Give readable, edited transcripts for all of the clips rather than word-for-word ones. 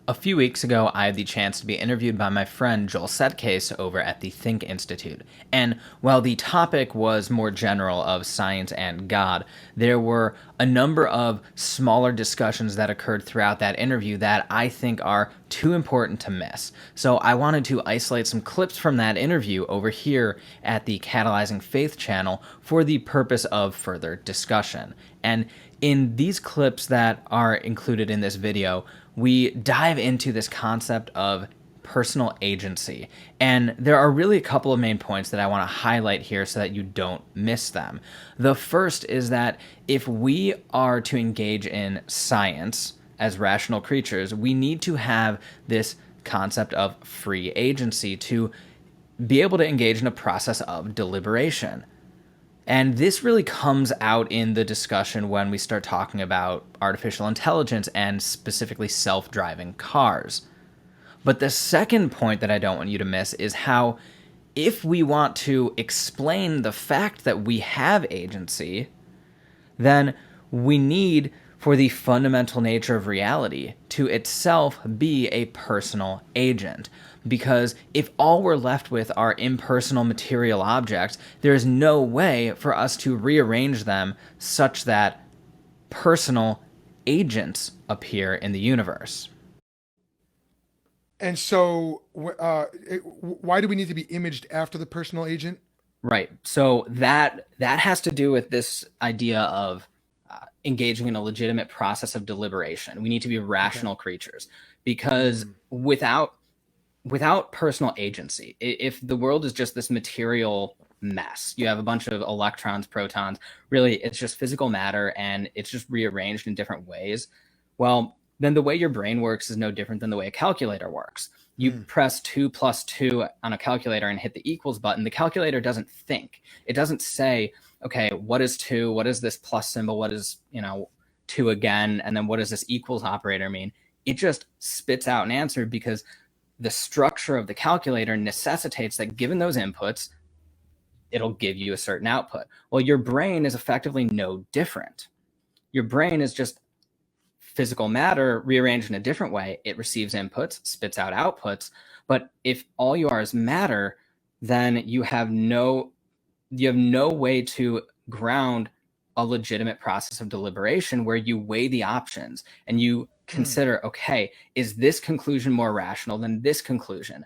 A few weeks ago, I had the chance to be interviewed by my friend Joel Setcase over at the Think Institute. And while the topic was more general of science and God, there were a number of smaller discussions that occurred throughout that interview that I think are too important to miss. So I wanted to isolate some clips from that interview over here at the Catalyzing Faith channel for the purpose of further discussion. And in these clips that are included in this video, we dive into this concept of personal agency. And there are really a couple of main points that I want to highlight here so that you don't miss them. The first is that if we are to engage in science as rational creatures, we need to have this concept of free agency to be able to engage in a process of deliberation. And this really comes out in the discussion when we start talking about artificial intelligence and specifically self-driving cars. But the second point that I don't want you to miss is how, if we want to explain the fact that we have agency, then we need for the fundamental nature of reality to itself be a personal agent. Because if all we're left with are impersonal material objects, there is no way for us to rearrange them such that personal agents appear in the universe. And so, why do we need to be imaged after the personal agent? Right. So that has to do with this idea of engaging in a legitimate process of deliberation. We need to be Okay. rational creatures because Mm. without personal agency, if the world is just this material mess, you have a bunch of electrons, protons, really it's just physical matter and it's just rearranged in different ways. Well, then the way your brain works is no different than the way a calculator works. You Mm. press 2 plus 2 on a calculator and hit the equals button. The calculator doesn't think. It doesn't say, okay, what is 2? What is this plus symbol? What is, 2 again? And then what does this equals operator mean? It just spits out an answer because the structure of the calculator necessitates that given those inputs, it'll give you a certain output. Well, your brain is effectively no different. Your brain is just physical matter rearranged in a different way. It receives inputs, spits out outputs. But if all you are is matter, then you have no way to ground a legitimate process of deliberation where you weigh the options and you Mm. consider, okay, is this conclusion more rational than this conclusion?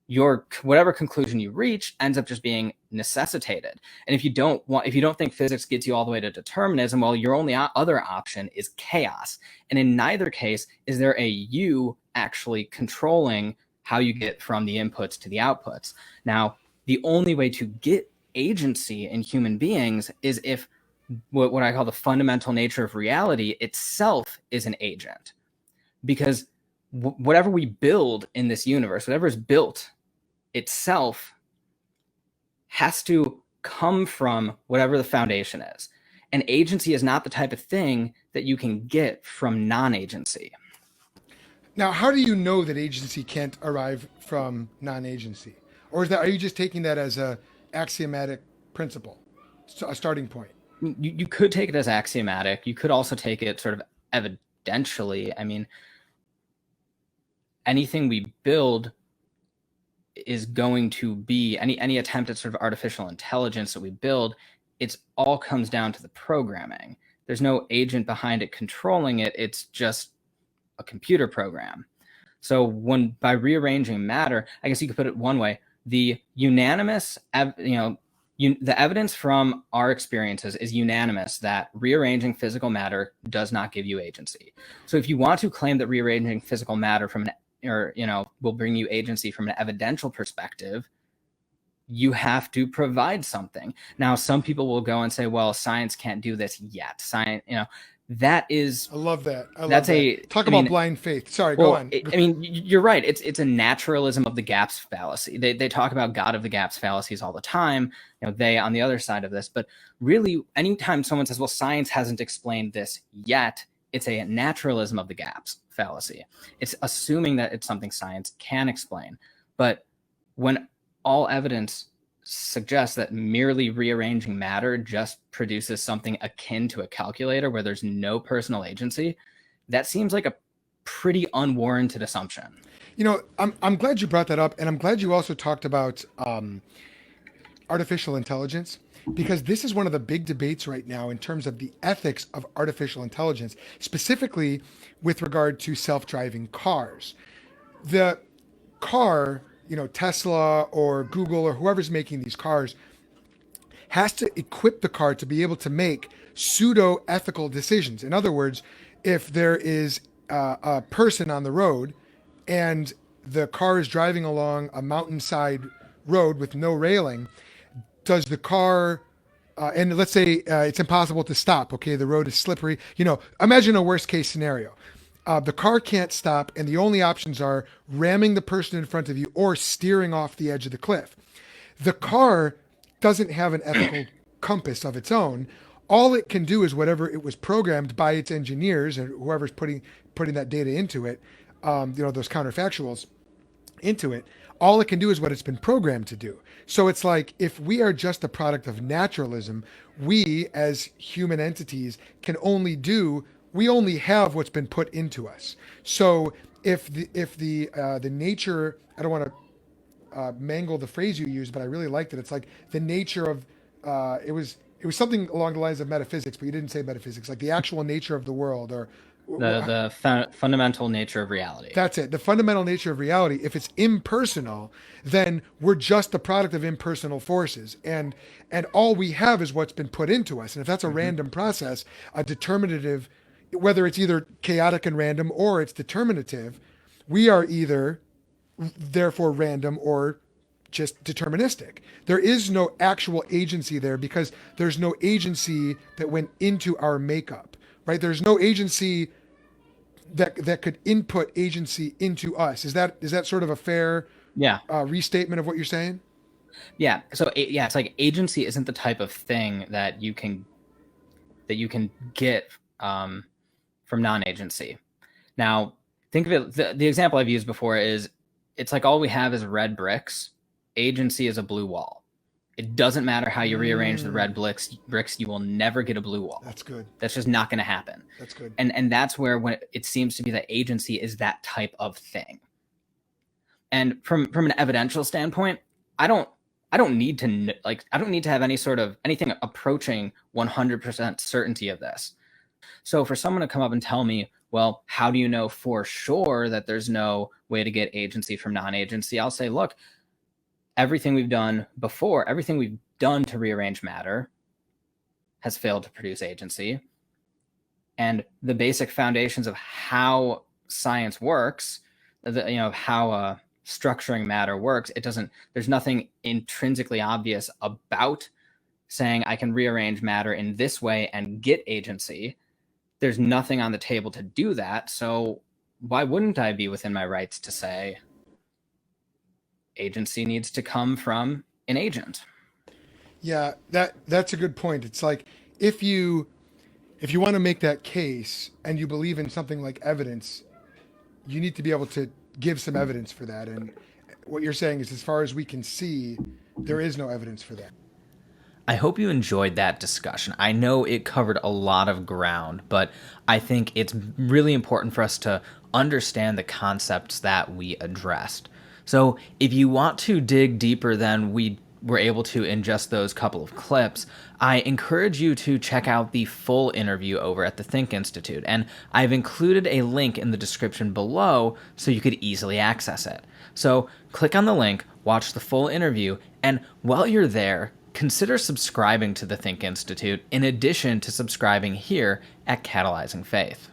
Your whatever conclusion you reach ends up just being necessitated. And if you don't think physics gets you all the way to determinism, well, your only other option is chaos. And in neither case is there a you actually controlling how you get from the inputs to the outputs. Now, the only way to get agency in human beings is if what I call the fundamental nature of reality itself is an agent. Because whatever we build in this universe, whatever is built itself has to come from whatever the foundation is. And agency is not the type of thing that you can get from non-agency. Now, how do you know that agency can't arrive from non-agency, or are you just taking that as a axiomatic principle, a starting point? You could take it as axiomatic. You could also take it sort of evidentially. I mean, anything we build is going to be any attempt at sort of artificial intelligence that we build, it's all comes down to the programming. There's no agent behind it controlling it. It's just a computer program. So by rearranging matter, I guess you could put it one way, the unanimous, the evidence from our experiences is unanimous that rearranging physical matter does not give you agency. So if you want to claim that rearranging physical matter will bring you agency from an evidential perspective, you have to provide something. Now, some people will go and say, well, science can't do this yet. Science, that is I love that. I love that's that. a Talk I about mean, blind faith. Sorry, go well, on. you're right. It's a naturalism of the gaps fallacy. They talk about God of the gaps fallacies all the time. They on the other side of this. But really, anytime someone says, "Well, science hasn't explained this yet," it's a naturalism of the gaps fallacy. It's assuming that it's something science can explain. But when all evidence suggests that merely rearranging matter just produces something akin to a calculator where there's no personal agency, that seems like a pretty unwarranted assumption. You know, I'm glad you brought that up, and I'm glad you also talked about artificial intelligence, because this is one of the big debates right now in terms of the ethics of artificial intelligence, specifically with regard to self-driving cars. The car, Tesla or Google or whoever's making these cars, has to equip the car to be able to make pseudo ethical decisions. In other words, if there is a person on the road and the car is driving along a mountainside road with no railing, does the car, and let's say it's impossible to stop, okay, the road is slippery. Imagine a worst case scenario. The car can't stop, and the only options are ramming the person in front of you or steering off the edge of the cliff. The car doesn't have an ethical compass of its own. All it can do is whatever it was programmed by its engineers and whoever's putting that data into it, those counterfactuals into it. All it can do is what it's been programmed to do. So it's like, if we are just a product of naturalism, we as human entities we only have what's been put into us. So if the nature, I don't want to mangle the phrase you used, but I really liked it. It's like the nature of it was something along the lines of metaphysics, but you didn't say metaphysics, like the actual nature of the world, or The fundamental nature of reality. that's it. The fundamental nature of reality. If it's impersonal, then we're just the product of impersonal forces, and all we have is what's been put into us. And if that's a random process, a determinative, whether it's either chaotic and random or it's determinative, we are either therefore random or just deterministic. There is no actual agency there because there's no agency that went into our makeup, right? There's no agency that could input agency into us. Is that sort of a fair Yeah. restatement of what you're saying? Yeah. So yeah, it's like agency isn't the type of thing that you can get from non-agency. Now, think of it. The example I've used before is, it's like all we have is red bricks. Agency is a blue wall. It doesn't matter how you rearrange the red bricks, you will never get a blue wall. That's good. That's just not going to happen. That's good. And that's where, when it seems to be that agency is that type of thing. And from an evidential standpoint, I don't need to have anything approaching 100% certainty of this. So for someone to come up and tell me, well, how do you know for sure that there's no way to get agency from non-agency? I'll say, look, everything we've done before, everything we've done to rearrange matter has failed to produce agency. And the basic foundations of how science works, how structuring matter works, there's nothing intrinsically obvious about saying I can rearrange matter in this way and get agency. There's nothing on the table to do that. So why wouldn't I be within my rights to say agency needs to come from an agent? Yeah, that's a good point. It's like, if you want to make that case and you believe in something like evidence, you need to be able to give some evidence for that. And what you're saying is, as far as we can see, there is no evidence for that. I hope you enjoyed that discussion. I know it covered a lot of ground, but I think it's really important for us to understand the concepts that we addressed. So if you want to dig deeper than we were able to in just those couple of clips, I encourage you to check out the full interview over at the Think Institute, and I've included a link in the description below so you could easily access it. So click on the link, watch the full interview, and while you're there, consider subscribing to the Think Institute in addition to subscribing here at Catalyzing Faith.